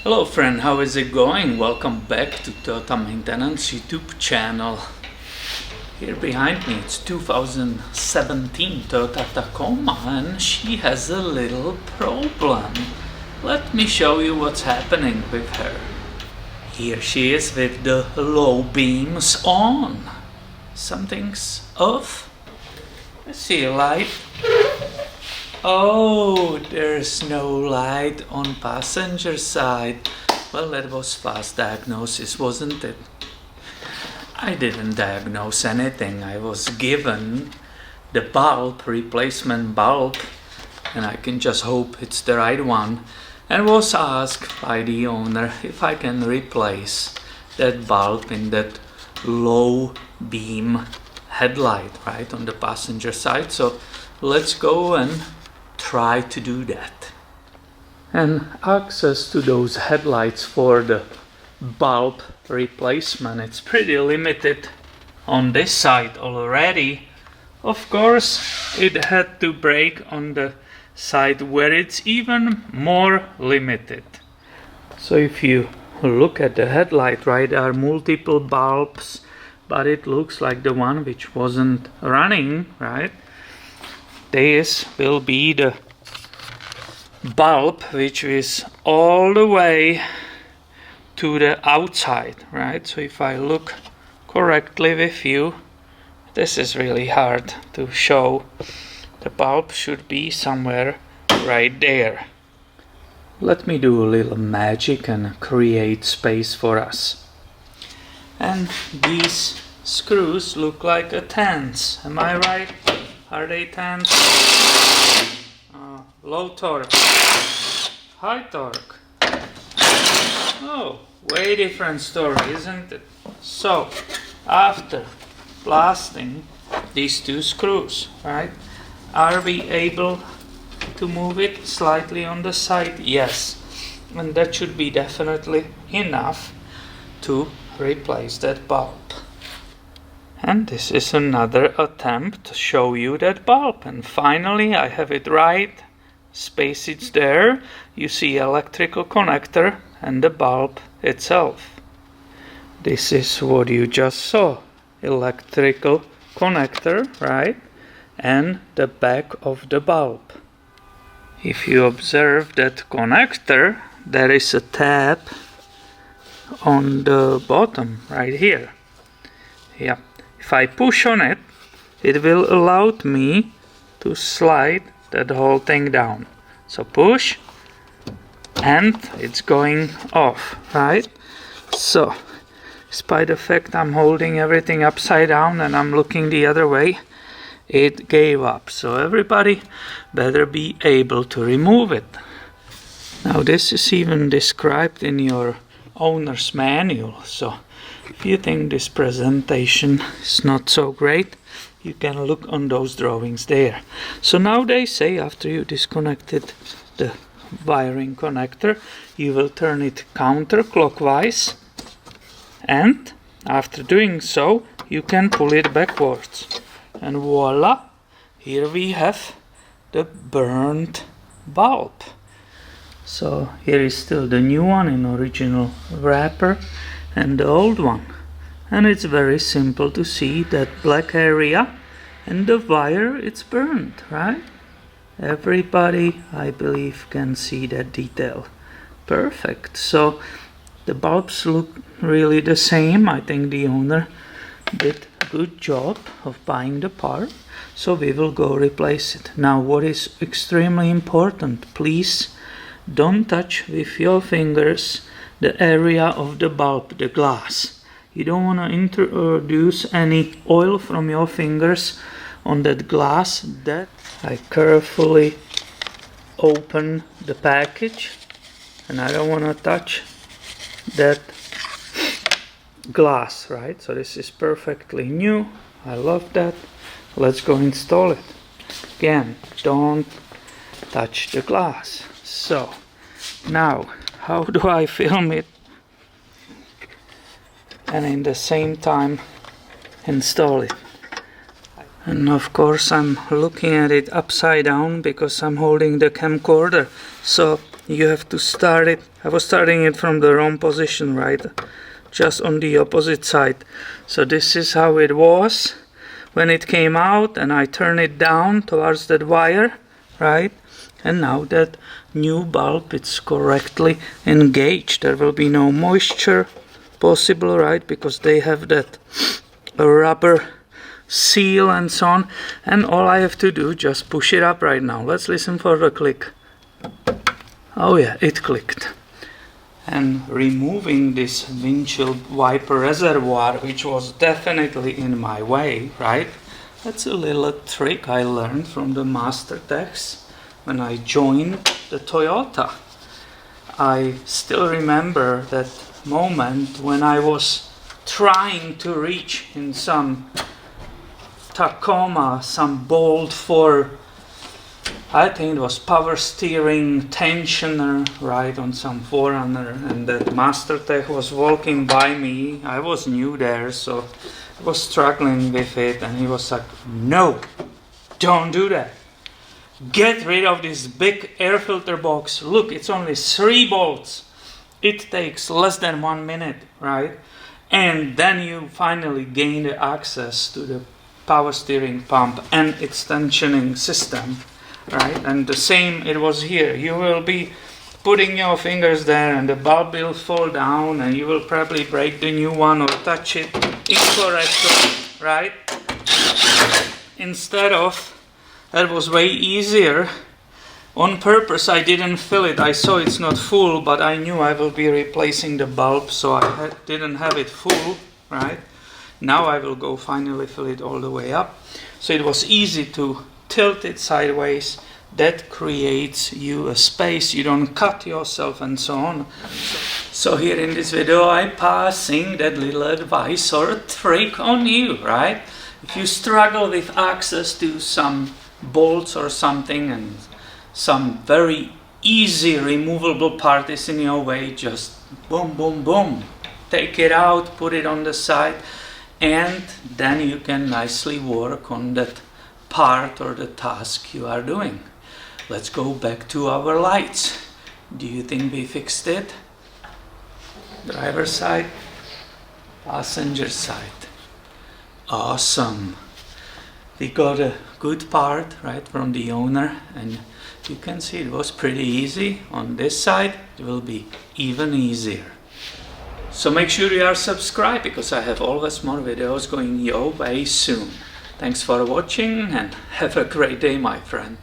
Hello friend, how is it going? Welcome back to Toyota Maintenance YouTube channel. Here behind me it's 2017 Toyota Tacoma and she has a little problem. Let me show you what's happening with her. Here she is with the low beams on. Something's off. I see a light. Oh, there's no light on passenger side. Well, that was fast diagnosis, wasn't it? I didn't diagnose anything. I was given the bulb, replacement bulb, and I can just hope it's the right one, and was asked by the owner if I can replace that bulb in that low beam headlight, right, on the passenger side. So let's go and try to do that. And access to those headlights for the bulb replacement, it's pretty limited on this side already. Of course, it had to break on the side where it's even more limited. So if you look at the headlight, right, there are multiple bulbs, but it looks like the one which wasn't running, right? This will be the bulb which is all the way to the outside, right? So if I look correctly with you, this is really hard to show. The bulb should be somewhere right there. Let me do a little magic and create space for us. And these screws look like a tens. Am I right? Are they tens? Low torque, high torque. Oh, way different story, isn't it? So, after blasting these two screws, right, are we able to move it slightly on the side? Yes, and that should be definitely enough to replace that bulb. And this is another attempt to show you that bulb, and finally I have it right. Space is there, you see electrical connector and the bulb itself. This is what you just saw, electrical connector, right, and the back of the bulb. If you observe that connector, there is a tab on the bottom right here. Yeah. If I push on it, it will allow me to slide that whole thing down. So push, and it's going off, right? So, despite the fact I'm holding everything upside down and I'm looking the other way, it gave up. So everybody better be able to remove it. Now this is even described in your owner's manual. So if you think this presentation is not so great, you can look on those drawings there. So now they say after you disconnected the wiring connector, you will turn it counterclockwise, and after doing so, you can pull it backwards. And voila, here we have the burned bulb. So here is still the new one in original wrapper and the old one, and it's very simple to see that black area and the wire, it's burned, right? Everybody, I believe, can see that detail. Perfect. So the bulbs look really the same. I think the owner did a good job of buying the part, so we will go replace it. Now what is extremely important, please don't touch with your fingers the area of the bulb, the glass. You don't want to introduce any oil from your fingers on that glass. That I carefully open the package, and I don't want to touch that glass, right? So this is perfectly new. I love that. Let's go install it. Again, don't touch the glass. So now, how do I film it and in the same time install it? And of course I'm looking at it upside down because I'm holding the camcorder. So you have to start it. I was starting it from the wrong position, right? Just on the opposite side. So this is how it was when it came out, and I turn it down towards that wire, right? And now that new bulb it's correctly engaged. There will be no moisture possible, right? Because they have that rubber seal and so on. And all I have to do, just push it up right now. Let's listen for the click. Oh yeah, it clicked. And removing this windshield wiper reservoir, which was definitely in my way, right? That's a little trick I learned from the master techs when I joined the Toyota. I still remember that moment when I was trying to reach in some Tacoma some bolt for, I think it was power steering tensioner, right, on some Forerunner, and that master tech was walking by me. I was new there, so I was struggling with it, and he was like, no, don't do that. Get rid of this big air filter box. Look, it's only 3 bolts. It takes less than 1 minute, right? And then you finally gain the access to the power steering pump and its tensioning system, right? And the same it was here. You will be putting your fingers there and the bulb will fall down, and you will probably break the new one or touch it incorrectly, right? Instead of, that was way easier. On purpose I didn't fill it. I saw it's not full, but I knew I will be replacing the bulb, so I didn't have it full, right? Now I will go finally fill it all the way up. So it was easy to tilt it sideways. That creates you a space. You don't cut yourself and so on. So here in this video I'm passing that little advice or trick on you, right? If you struggle with access to some bolts or something and some very easy removable part is in your way, just boom, boom, boom. Take it out, put it on the side, and then you can nicely work on that part or the task you are doing. Let's go back to our lights. Do you think we fixed it? Driver side, passenger side. Awesome. We got a good part, right, from the owner, and you can see it was pretty easy. On this side it will be even easier. So make sure you are subscribed, because I have always more videos going your way soon. Thanks for watching and have a great day, my friend.